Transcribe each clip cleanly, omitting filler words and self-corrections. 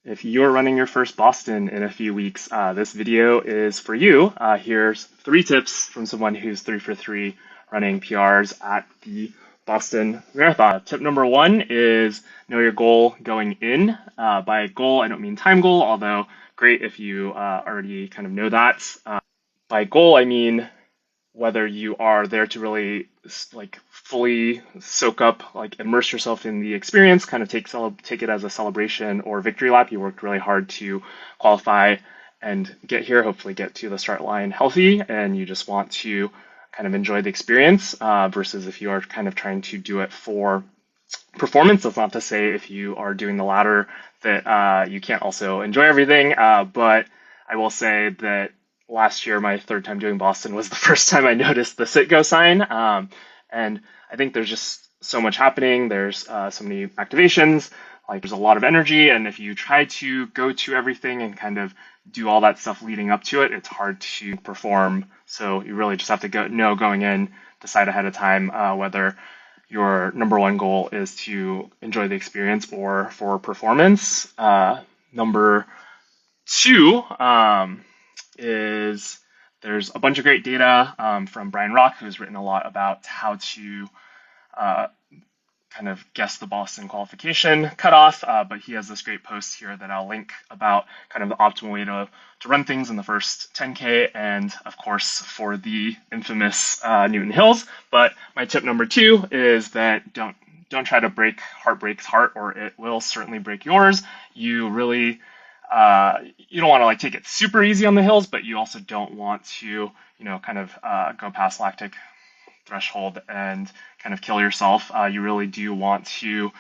If you're running your first Boston in a few weeks, this video is for you. Here's 3 tips from someone who's 3 for 3 running PRs at the Boston Marathon. Tip number 1 is know your goal going in. By goal, I don't mean time goal, although great if you already kind of know that. By goal, I mean whether you are there to really fully soak up, immerse yourself in the experience, kind of take it as a celebration or victory lap. You worked really hard to qualify and get here, hopefully get to the start line healthy, and you just want to kind of enjoy the experience versus if you are kind of trying to do it for performance. That's not to say if you are doing the latter that you can't also enjoy everything, but I will say that last year, my 3rd time doing Boston was the first time I noticed the sit-go sign. And I think there's just so much happening. There's so many activations, there's a lot of energy. And if you try to go to everything and kind of do all that stuff leading up to it, it's hard to perform. So you really just have to know going in, decide ahead of time whether your number 1 goal is to enjoy the experience or for performance. Number 2, is there's a bunch of great data from Brian Rock, who's written a lot about how to kind of guess the Boston qualification cutoff, but he has this great post here that I'll link about kind of the optimal way to run things in the first 10K and, of course, for the infamous Newton Hills. But my tip number 2 is that don't try to break Heartbreak's heart, or it will certainly break yours. You really you don't want to take it super easy on the hills, but you also don't want to, kind of go past lactic threshold and kind of kill yourself. You really do want to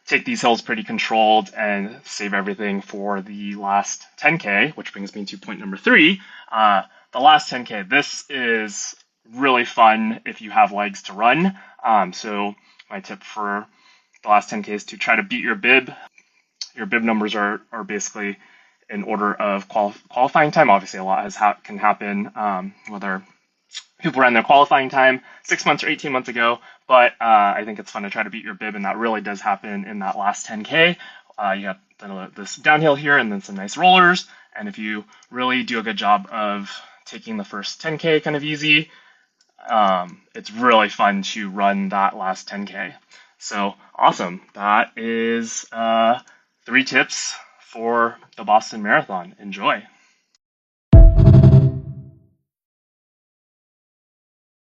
take these hills pretty controlled and save everything for the last 10K, which brings me to point number 3. The last 10K, this is really fun if you have legs to run. So my tip for the last 10K is to try to beat your bib. Your bib numbers are basically in order of qualifying time. Obviously, a lot can happen, whether people ran their qualifying time 6 months or 18 months ago, but I think it's fun to try to beat your bib, and that really does happen in that last 10K. You have this downhill here and then some nice rollers, and if you really do a good job of taking the first 10K kind of easy, it's really fun to run that last 10K. So awesome. That is 3 tips for the Boston Marathon. Enjoy.